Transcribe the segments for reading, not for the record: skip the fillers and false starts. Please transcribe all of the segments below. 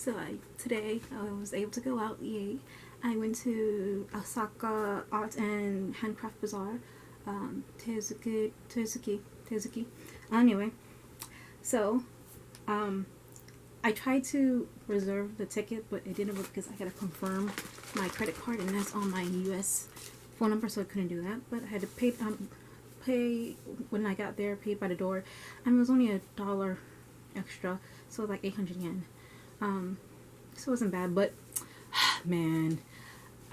So today I was able to go out. Yay! I went to Osaka Art and Handcraft Bazaar, Tezuki. Anyway, so I tried to reserve the ticket, but it didn't work because I had to confirm my credit card, and that's on my U.S. phone number, so I couldn't do that. But I had to pay when I got there, paid by the door, and it was only $1 extra, so like 800 yen. So it wasn't bad, but man,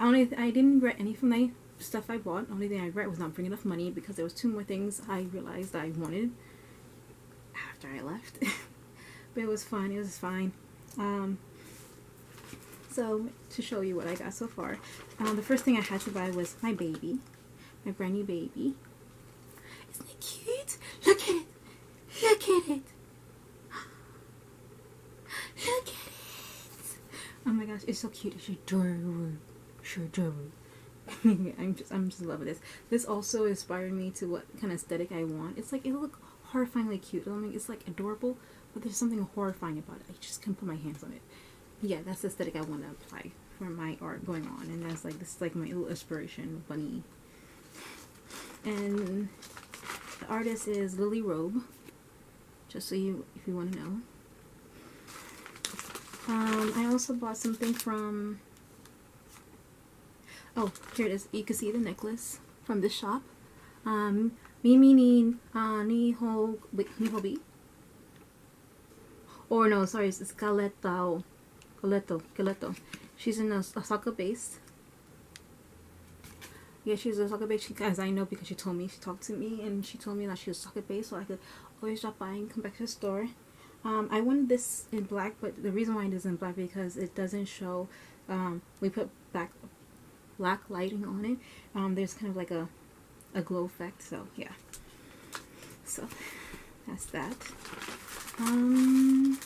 I didn't regret any from the stuff I bought. The only thing I regret was not bringing enough money, because there was 2 more things I realized I wanted after I left. But it was fun. It was fine. So to show you what I got so far, the first thing I had to buy was my baby, my brand new baby. Isn't it cute? Look at it. Look at it. Look at it. Oh my gosh, it's so cute. It's adorable. Sure, adorable. I'm just loving this. This also inspired me to what kind of aesthetic I want. It's like, it'll look horrifyingly cute. I mean, it's like adorable, but there's something horrifying about it. I just can't put my hands on it. Yeah, that's the aesthetic I want to apply for my art going on. And that's like, this is like my little inspiration bunny. And the artist is Lily Robe, just so if you want to know. I also bought something from, oh, here it is. You can see the necklace from this shop. Mimi ni Nihobi. Or no, sorry, it's Galeto. She's in Osaka based. Yeah, she's Osaka based, as I know, because she told me, she talked to me, and she told me that she was Osaka based, so I could always drop by and come back to the store. I wanted this in black, but the reason why it is in black because it doesn't show, we put black lighting on it. There's kind of like a glow effect, so yeah. So that's that. Do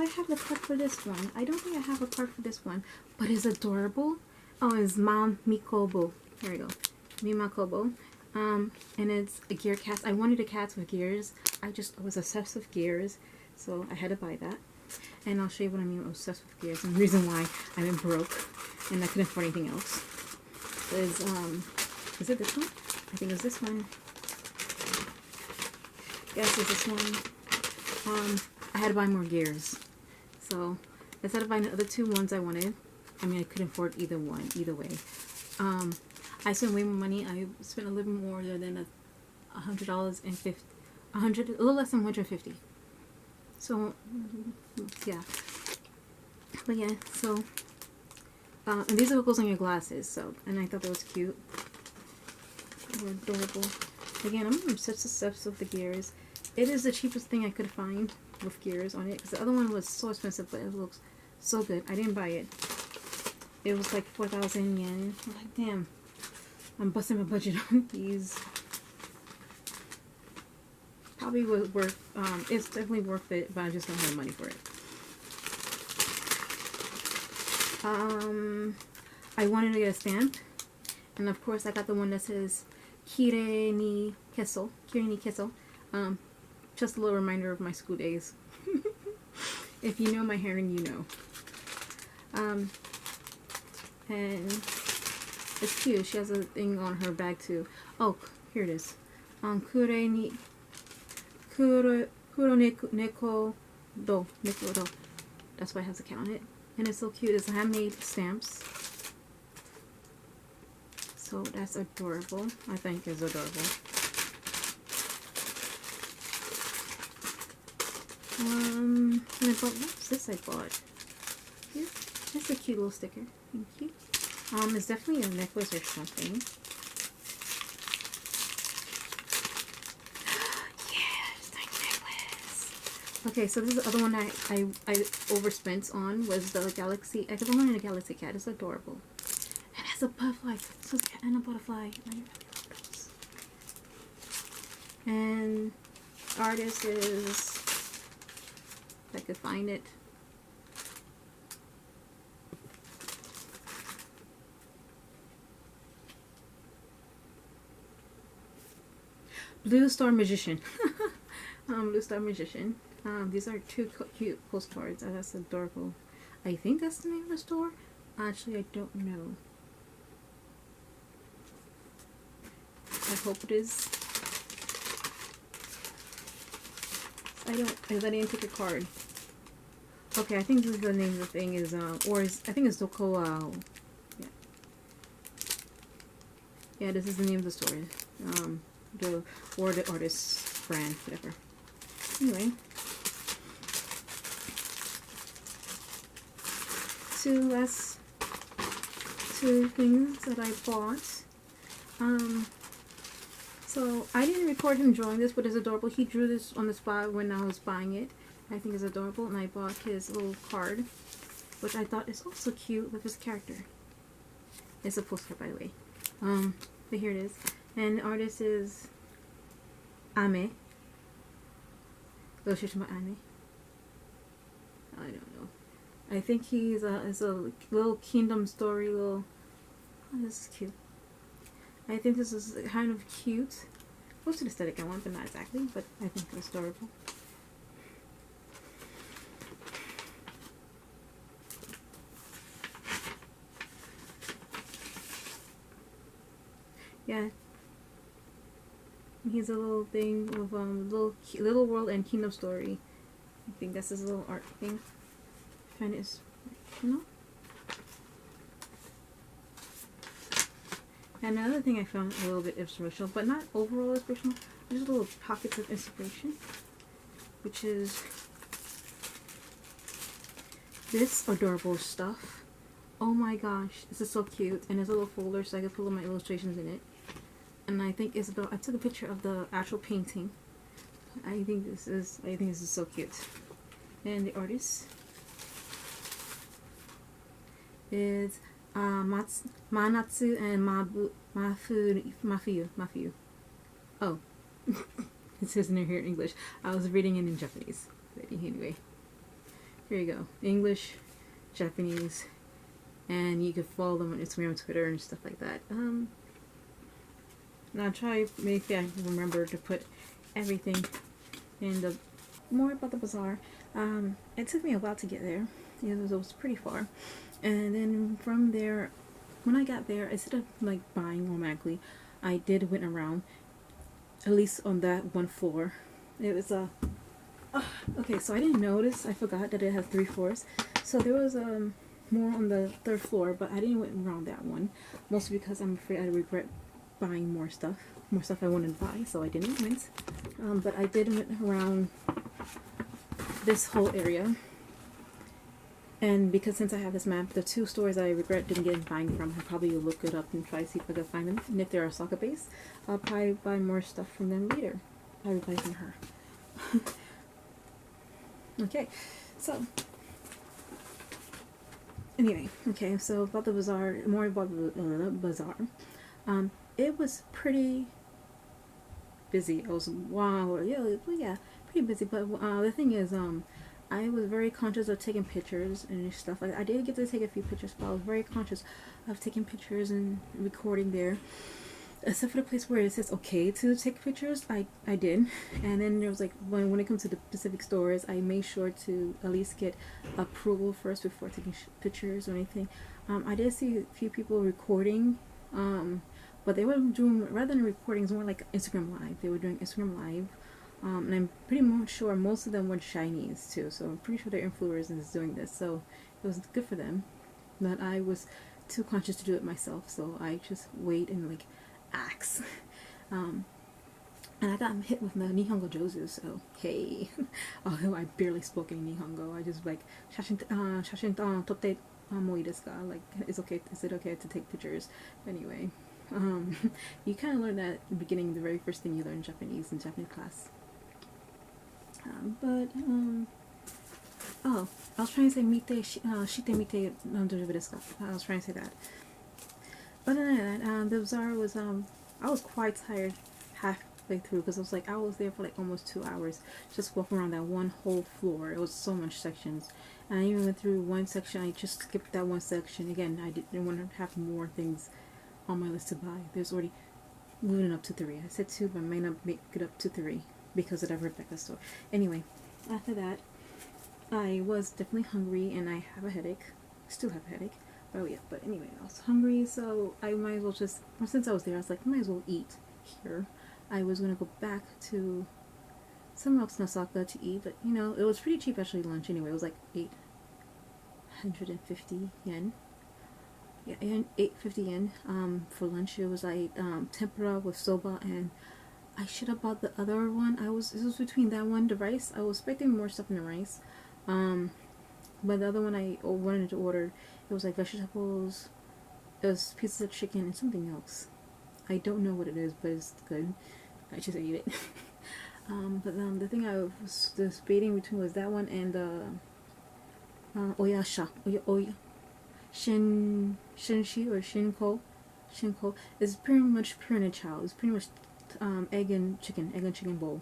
I have the card for this one? I don't think I have a card for this one, but it's adorable. Oh, it's Mom Mikobo. There we go. Mimakobo. And it's a gear cast. I wanted a cast with gears. I was obsessed with gears, so I had to buy that. And I'll show you what I mean obsessed with gears, and the reason why I've been broke and I couldn't afford anything else is it this one? I think it's this one. Yes, it's this one. I had to buy more gears, so instead of buying the other 2 ones I wanted, I mean, I couldn't afford either one, either way. I spent way more money. I spent a little more than $100 and a little less than 150. So yeah, but yeah. So and these are what goes on your glasses. So, and I thought that was cute. They were adorable. Again, I'm obsessed with the gears. It is the cheapest thing I could find with gears on it, because the other one was so expensive, but it looks so good. I didn't buy it. It was like 4,000 yen. I'm like, damn, I'm busting my budget on these. Probably was worth, it's definitely worth it, but I just don't have the money for it. I wanted to get a stamp, and of course I got the one that says Kire ni Keso. Just a little reminder of my school days. If you know my hairline, you know. And it's cute. She has a thing on her bag too. Oh, here it is. Kuro neko do. That's why it has a cat on it. And it's so cute. It's handmade stamps. So that's adorable. I think it's adorable. And I bought, what's this I bought? Here, that's a cute little sticker. Thank you. It's definitely a necklace or something. Yes, my necklace. Okay, so this is the other one I overspent on, was the Galaxy. I think I wanted a Galaxy cat. It's adorable. And it has a butterfly. So it's a cat and a butterfly. I really love those. And artist is, if I could find it. Blue Star Magician. Blue Star Magician. These are two cute postcards. That's adorable. I think that's the name of the store. Actually, I don't know. I hope it is. I didn't take a card. Okay, I think this is the name of the thing is, I think it's Doko, yeah. Yeah, this is the name of the store. Or the artist's brand, whatever. Anyway. Two things that I bought. So I didn't record him drawing this, but it's adorable. He drew this on the spot when I was buying it. I think it's adorable, and I bought his little card, which I thought is also cute with his character. It's a postcard, by the way. But here it is. And the artist is Ame. Ame. I don't know. I think he's a little kingdom story, oh, this is cute. I think this is kind of cute. Close to the aesthetic I want, but not exactly, but I think it's adorable. Yeah. He's a little thing of little world and kingdom story. I think that's his little art thing. And it's, you know. And another thing I found a little bit inspirational, but not overall inspirational, just little pockets of inspiration, which is this adorable stuff. Oh my gosh, this is so cute, and there's a little folder so I can put all my illustrations in it. And I think it's about, I took a picture of the actual painting. I think this is so cute. And the artist is Manatsu and Mafuyu. Oh, it says in here in English. I was reading it in Japanese. But anyway, here you go. English, Japanese, and you can follow them on Instagram, Twitter, and stuff like that. Now try maybe I remember to put everything in the more about the bazaar. It took me a while to get there. It was pretty far. And then from there, when I got there, instead of like buying automatically, I did went around, at least on that one floor. It was okay, so I didn't notice, I forgot that it has 3 floors. So there was more on the 3rd floor, but I didn't went around that one, mostly because I'm afraid I regret buying more stuff I wanted to buy, so I didn't went. But I did went around this whole area. And because since I have this map, the 2 stores I regret didn't get buying from, I'll probably look it up and try to see if I can find them. And if they're Osaka based, I'll probably buy more stuff from them later. I will buy from her. Okay, so anyway, okay, so about the bazaar, more about the bazaar. It was pretty busy. It was yeah, pretty busy. But the thing is, I was very conscious of taking pictures and stuff. Like I did get to take a few pictures, but I was very conscious of taking pictures and recording there. Except for the place where it says okay to take pictures, I did. And then there was like when it comes to the specific stores, I made sure to at least get approval first before taking pictures or anything. I did see a few people recording, but they were doing, rather than recording, it's more like Instagram Live. They were doing Instagram Live. And I'm pretty much sure most of them were Chinese too, so I'm pretty sure they're influencers doing this, so it was good for them. But I was too conscious to do it myself, so I just wait and like ask. And I got hit with the Nihongo Jozu, so hey. Although I barely spoke any Nihongo, I just like shashin totte moi desu ka? Like, is it okay to take pictures? Anyway, you kind of learn that at the beginning, the very first thing you learn Japanese in Japanese class. Oh, I was trying to say shite mite daijoubu desu ka? I was trying to say that. But other than that, the bazaar was, I was quite tired halfway through, because I was there for like almost 2 hours, just walking around that one whole floor. It was so much sections. And I even went through one section, I just skipped that one section. Again, I didn't want to have more things on my list to buy. There's already moving up to 3. I said 2, but I may not make it up to 3 because of that Rebecca store. Anyway, after that, I was definitely hungry and I have a headache. Still have a headache. Oh yeah, but anyway, I was hungry, so I might as well just, well, since I was there, I was like, I might as well eat here. I was gonna go back to somewhere else in Osaka to eat, but you know, it was pretty cheap actually. Lunch anyway, it was like 850 yen. Yeah, 850 yen. For lunch it was like tempura with soba, and I should have bought the other one. It was between that one, the rice. I was expecting more stuff in the rice. But the other one I wanted to order, it was like vegetables, it was pieces of chicken and something else. I don't know what it is, but it's good. I just ate it. The thing I was debating between was that one and oyasha, shinshi or shinko. It's pretty much purinichao. It's pretty much egg and chicken bowl.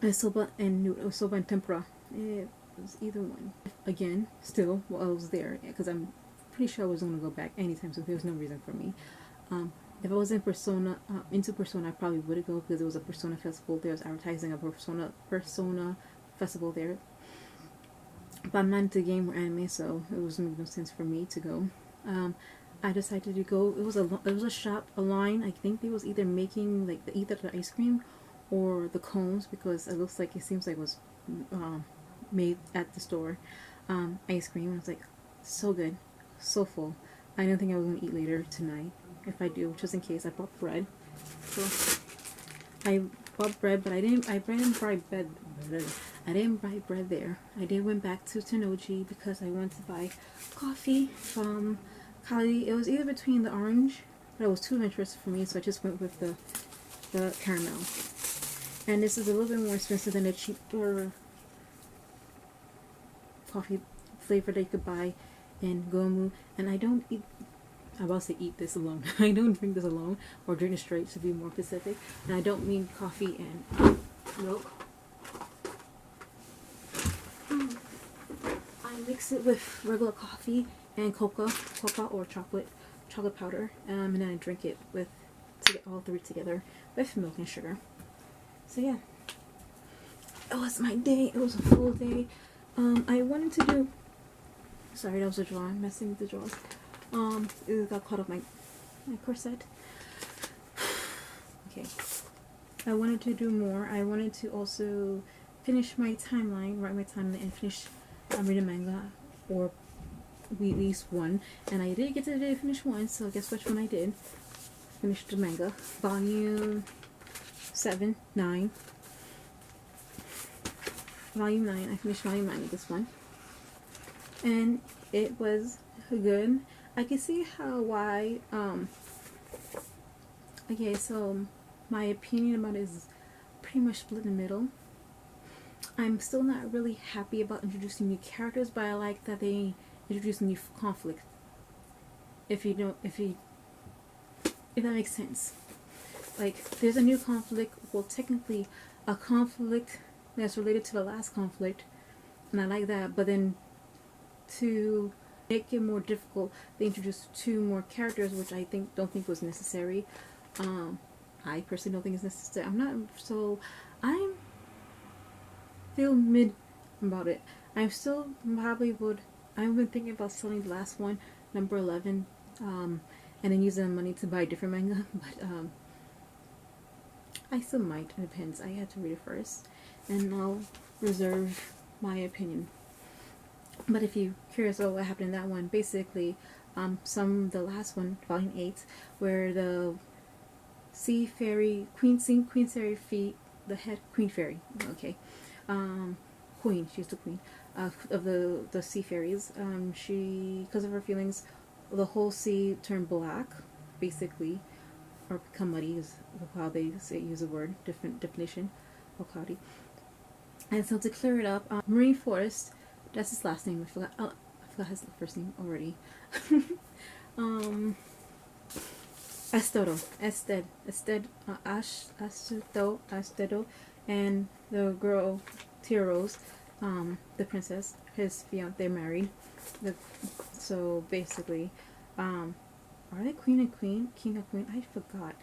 And soba and tempura. It was either one. Again, still while I was there, because I'm pretty sure I was going to go back anytime, so there was no reason for me. If I was in Persona, I probably would go because there was a Persona festival. There was advertising a Persona festival there. But I'm not into game or anime, so it was no sense for me to go. I decided to go. It was a shop, a line. I think they was either making like either the ice cream or the cones, because it seems like it was made at the store. Ice cream. I was like, so good, so full. I didn't think I was gonna eat later tonight. If I do, just in case, I bought bread. So I bought bread, but I didn't buy bread. I didn't buy bread there. I did went back to Tennoji because I wanted to buy coffee from Kali. It was either between the orange, but it was too adventurous for me, so I just went with the caramel. And this is a little bit more expensive than the cheaper coffee flavor that you could buy in Gomu. And I don't eat. I was about to say eat this alone. I don't drink this alone, or drink it straight to be more specific. And I don't mean coffee and milk. I mix it with regular coffee and cocoa or chocolate powder, and then I drink it to get all three together with milk and sugar. So yeah, it was my day. It was a full day. I wanted to do. Sorry, that was a drawer. I'm messing with the drawers. It got caught up my corset. Okay. I wanted to do more. I wanted to also finish my timeline, write my timeline, and finish reading manga, or at least one. And I did get to finish one, so guess which one I did? Finished the manga. Volume 9. Volume 9. I finished Volume 9 of this one. And it was good. I can see why, okay, so my opinion about it is pretty much split in the middle. I'm still not really happy about introducing new characters, but I like that they introduce new conflict. If that makes sense. Like, there's a new conflict, well, technically a conflict that's related to the last conflict, and I like that, but then to make it more difficult, they introduced 2 more characters, which I don't think was necessary. I personally don't think it's necessary. I feel mid about it. I'm still probably I've been thinking about selling the last one, number 11, and then using the money to buy a different manga, but I still might. It depends. I had to read it first, and I'll reserve my opinion. But if you're curious about what happened in that one, basically, the last one, Volume 8, where the sea fairy, Queen Fairy feet, the head Queen Fairy, okay, she's the queen of the sea fairies. She, because of her feelings, the whole sea turned black, basically, or become muddy is how they use the word, different definition of cloudy. And so to clear it up, Marine Forest. That's his last name. I forgot his first name already. Estedo, and the girl Rose, the princess, his fiance. They're married. So basically, are they king and queen? I forgot.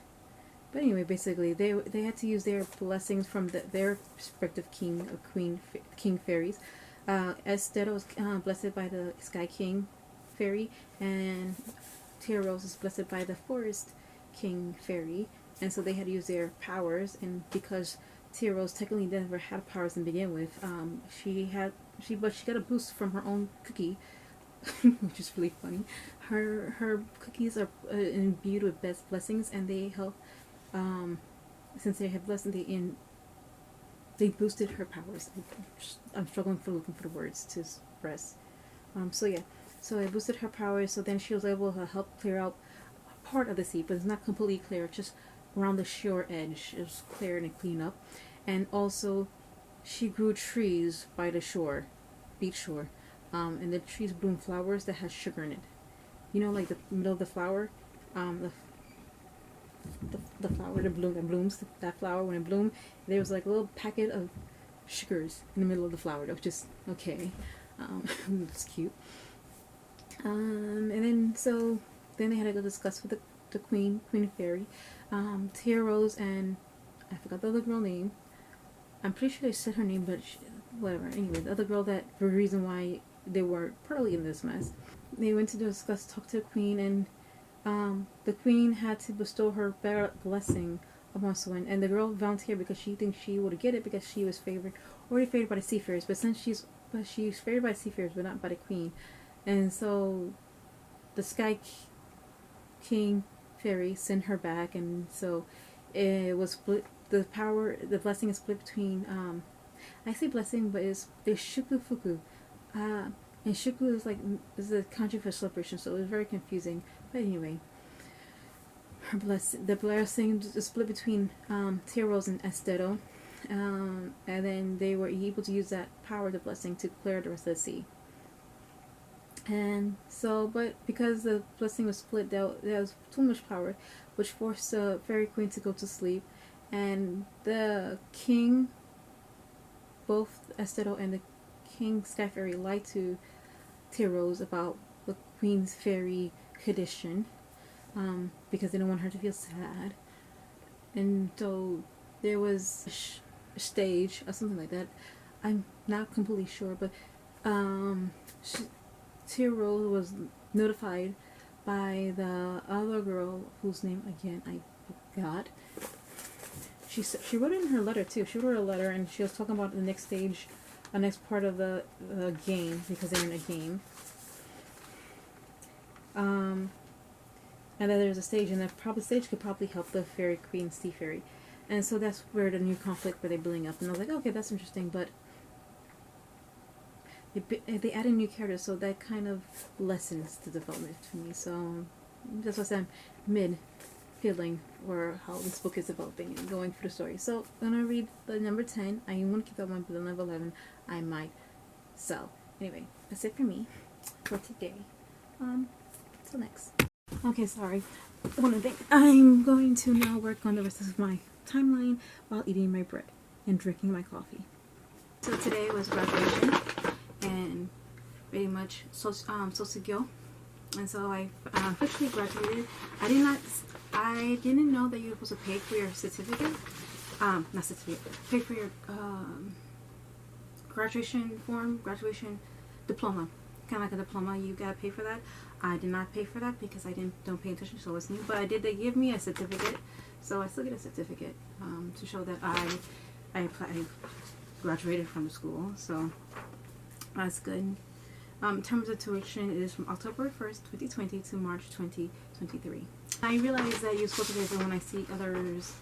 But anyway, basically, they had to use their blessings from their respective king or queen, king fairies. Esther was blessed by the Sky King fairy, and Tia Rose is blessed by the Forest King fairy. And so they had to use their powers. And because Tia Rose technically never had powers to begin with, she got a boost from her own cookie, which is really funny. Her cookies are imbued with best blessings, and they help. Since they have blessed, they boosted her powers. I'm struggling looking for the words to express. So yeah, so it boosted her powers. So then she was able to help clear out part of the sea, but it's not completely clear. Just around the shore edge, it was clear and clean up. And also, she grew trees by the shore, beach shore, and the trees bloom flowers that has sugar in it. You know, like the middle of the flower, the flower that blooms, that flower when it blooms, there was like a little packet of sugars in the middle of the flower. That was just okay. It's cute. And then they had to go discuss with the queen fairy, Tia Rose, and I forgot the other girl name. I'm pretty sure they said her name, but whatever. Anyway, the other girl, that the reason why they were partly in this mess. They went to talk to the queen, and the queen had to bestow her blessing upon someone, and the girl volunteered because she thinks she would get it because she was already favored by the sea fairies. But since she's favored by sea fairies, but not by the queen, and so the Sky King fairy sent her back, and so it was split. The blessing is split between. I say blessing, but there's shuku fuku, and shuku is a country for celebration, so it was very confusing. But anyway, the blessing is split between Tia Rose and Estero, and then they were able to use that power, the blessing, to clear the rest of the sea. And so, but because the blessing was split, there was too much power, which forced the fairy queen to go to sleep, and the king, both Estero and the king Sky Fairy, lied to Tia Rose about the queen's fairy condition, because they didn't want her to feel sad. And so there was a stage or something like that. I'm not completely sure, but Tia Rose was notified by the other girl whose name again I forgot. She wrote it in her letter too. She wrote a letter, and she was talking about the next stage, the next part of the game, because they're in a game. And then there's a stage, and that stage could probably help the fairy queen, sea fairy, and so that's where the new conflict where they building up. And I was like, okay, that's interesting, but they added new characters, so that kind of lessens the development for me. So that's what I'm mid feeling or how this book is developing and going through the story. So I'm gonna read the number 10. I want to keep that one, but the number 11 I might sell. Anyway, that's it for me for today. Till next. Okay, sorry. One thing. I'm going to now work on the rest of my timeline while eating my bread and drinking my coffee. So today was graduation, and pretty much Sosugyo, and so I officially graduated. I didn't know that you were supposed to pay for your certificate. Not certificate. Pay for your graduation diploma. Kind of like a diploma, you gotta pay for that. I did not pay for that because I don't pay attention, so it's new. But I did. They give me a certificate, so I still get a certificate to show that I graduated from the school. So that's good. In terms of tuition, it is from October 1st, 2020 to March 2023. I realize that you're supposed to pay for when I see others,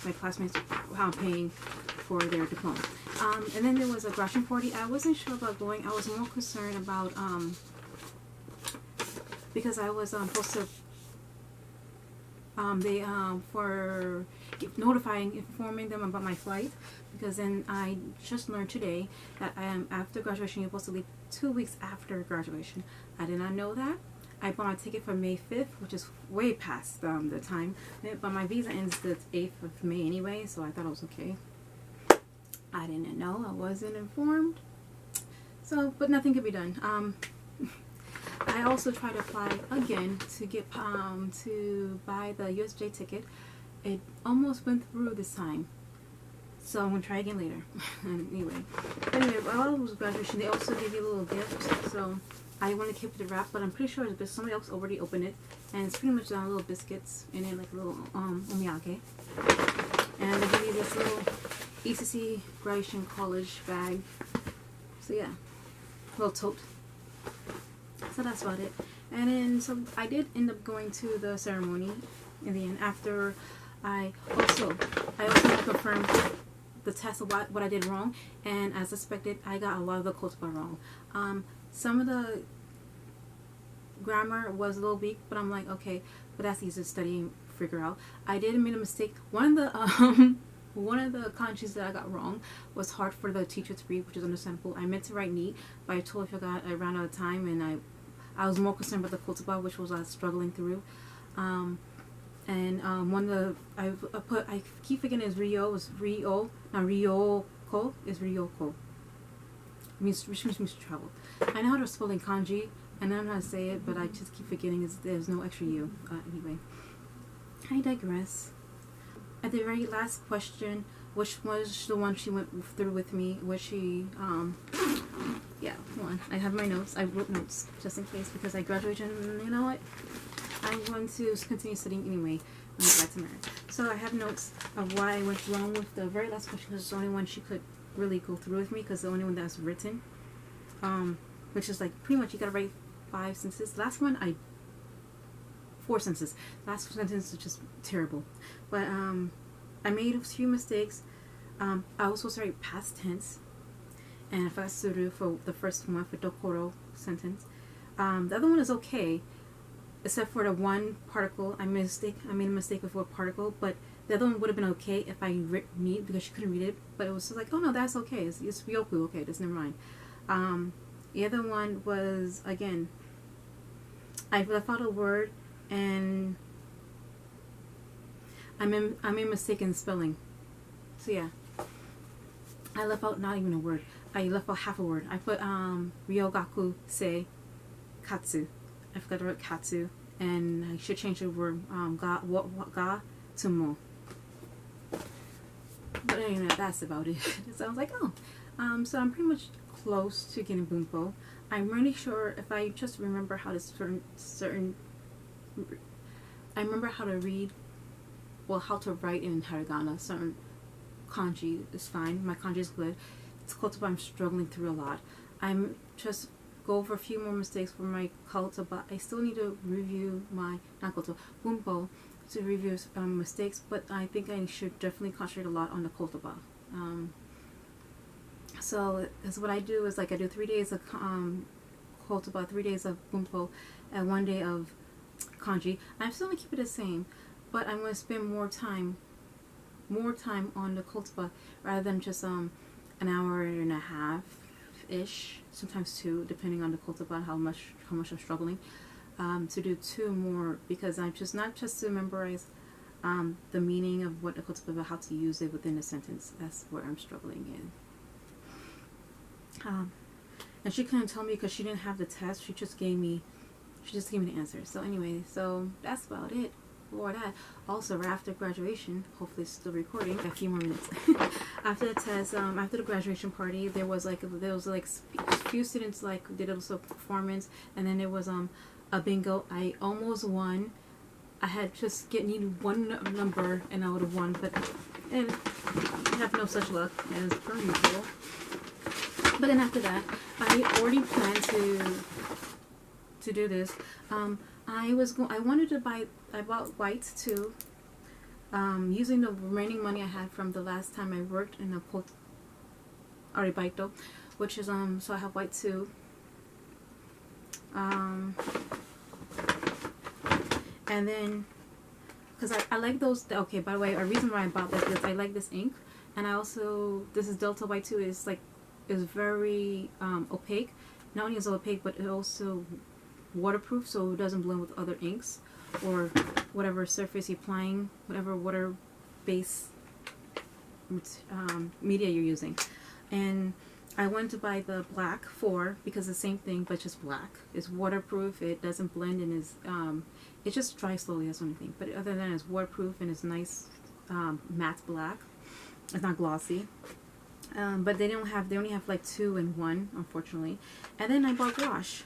my classmates, how I'm paying for their diploma. And then there was a graduation party. I wasn't sure about going. I was more concerned about because I was supposed to for informing them about my flight, because then I just learned today that after graduation you're supposed to leave 2 weeks after graduation. I did not know that. I bought my ticket for May 5th, which is way past the time, but my visa ends the 8th of May anyway, so I thought it was okay. I didn't know. I wasn't informed. So, but nothing could be done. I also tried to apply again to get to buy the USJ ticket, it almost went through this time. So I'm going to try again later. Anyway, while it was graduation, they also gave you a little gift. So I want to keep the wrap, but I'm pretty sure somebody else already opened it. And it's pretty much little biscuits in it, like a little omiyage. And they give you this little ECC graduation college bag. So yeah, little tote. So that's about it. And then, so I did end up going to the ceremony in the end. After I also had to confirm the test of what I did wrong, and as expected, I got a lot of the kotoba wrong. Some of the grammar was a little weak, but I'm like, okay, but that's easy to study and figure out. I did make a mistake. One of the kanjis that I got wrong was hard for the teacher to read, which is understandable. I meant to write ni, but I totally forgot. I ran out of time, and I was more concerned about the kotoba, which was I was struggling through. One of the I keep forgetting is Ryo is Ryo, not Ryoko is Ryoko. Which means to travel. I know how to spell in kanji, and I don't know how to say it, but I just keep forgetting there's no extra U. Anyway, I digress. At the very last question, which was the one she went through with me, which she, yeah, one. I have my notes. I wrote notes just in case because I graduated and you know what? I'm going to continue studying anyway when I get back to America. So I have notes of why I went wrong with the very last question because it's the only one she could really go through with me because the only one that's written. Which is like pretty much you gotta write 5 sentences. Last one 4 sentences. Last sentence is just terrible. But I made a few mistakes. I was supposed to write past tense, and I forgot to do for the first one for dokoro sentence. The other one is okay, except for the one particle. I made a mistake with one particle, but the other one would have been okay if I need because she couldn't read it. But it was just like, oh no, that's okay. It's ryoku. Okay, that's never mind. The other one was again. I left out a word and I made a mistake in spelling. So yeah, I left out not even a word. I left out half a word. I put ryogaku se katsu. I forgot to write katsu, and I should change the word ga to mo. But anyway, that's about it. So I was like, oh, so I'm pretty much close to getting bunpo. I'm really sure if I just remember how to I remember how to read, well, how to write in hiragana. Certain kanji is fine. My kanji is good. It's kotoba I'm struggling through a lot. I'm just go over a few more mistakes for my kotoba. I still need to review my bunpo to review mistakes, but I think I should definitely concentrate a lot on the kotoba. So that's what I do is like I do 3 days of kotoba, 3 days of bunpo, and 1 day of kanji. I'm still gonna keep it the same, but I'm gonna spend more time on the kotoba rather than just an hour and a half ish, sometimes 2, depending on the kotoba, how much I'm struggling. To do 2 more because I'm just not just to memorize the meaning of what the kotoba, but how to use it within a sentence. That's where I'm struggling in. And she couldn't tell me because she didn't have the test. She just gave me the answer. So anyway, so that's about it for that. Also, right after graduation, hopefully it's still recording. A few more minutes after the test, after the graduation party, there was like a few students like did also performance, and then there was a bingo. I almost won. I had just needed 1 number and I would have won, but I have no such luck as per usual. But then after that, I already planned to do this. I bought whites too. Using the remaining money I had from the last time I worked in a aribaito, which is so I have white too. And then because I like those. Okay, by the way, a reason why I bought this is I like this ink, and I also this is Delta White too. Is very opaque. Not only is it opaque, but it also waterproof, so it doesn't blend with other inks or whatever surface you're applying, whatever water-based media you're using. And I wanted to buy the black 4 because it's the same thing but just black. It's waterproof, it doesn't blend, and is it just dries slowly, that's the only thing. But other than that, it's waterproof and it's nice matte black. It's not glossy. But they only have like 2 in 1, unfortunately. And then I bought wash.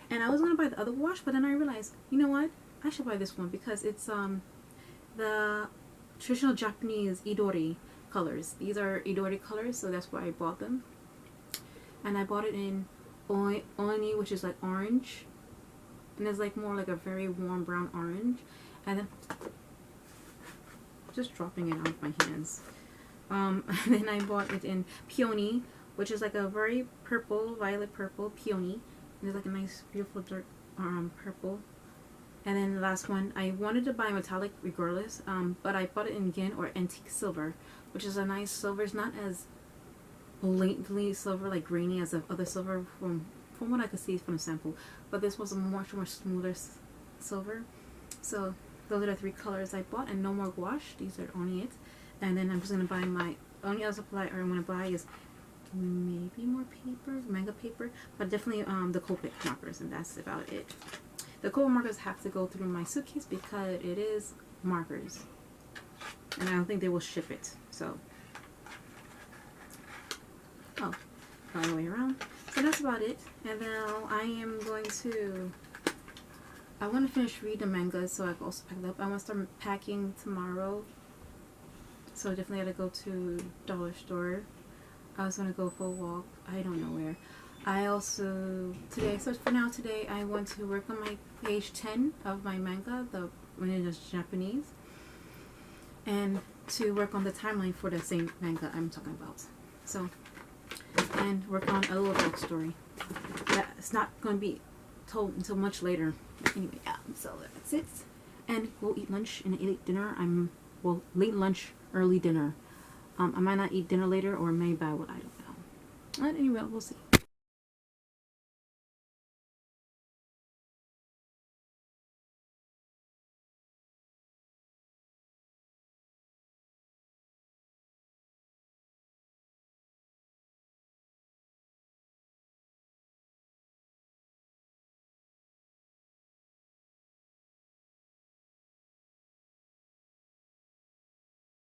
And I was gonna buy the other wash, but then I realized, you know what? I should buy this one because it's the traditional Japanese Idori colors. These are Idori colors, so that's why I bought them. And I bought it in Oni, which is like orange. And it's like more like a very warm brown orange. And then just dropping it off my hands. And then I bought it in Peony, which is like a very purple, violet purple peony. And it's like a nice, beautiful dark purple. And then the last one, I wanted to buy metallic regardless, but I bought it in Gin or antique silver, which is a nice silver. It's not as blatantly silver, like grainy as the other silver from what I could see from the sample. But this was a much more smoother silver. So those are the 3 colors I bought, and no more gouache. These are only it. And then I'm just gonna buy my only other supply I want to buy is maybe more paper, manga paper, but definitely the Copic markers, and that's about it. The Copic markers have to go through my suitcase because it is markers, and I don't think they will ship it. So, all the way around. So that's about it. And now I am going to. I want to finish reading the manga so I can also pack it up. I want to start packing tomorrow. So definitely gotta go to dollar store. I was gonna go for a walk. I don't know where. I also today. So for now today, I want to work on my page 10 of my manga, when it is Japanese, and to work on the timeline for the same manga I'm talking about. So, and work on a little adult story. It's not going to be told until much later. Anyway, yeah. So that's it. And we'll eat lunch and eat dinner. Late lunch, early dinner. I might not eat dinner later, or maybe I will. I don't know. But anyway, we'll see.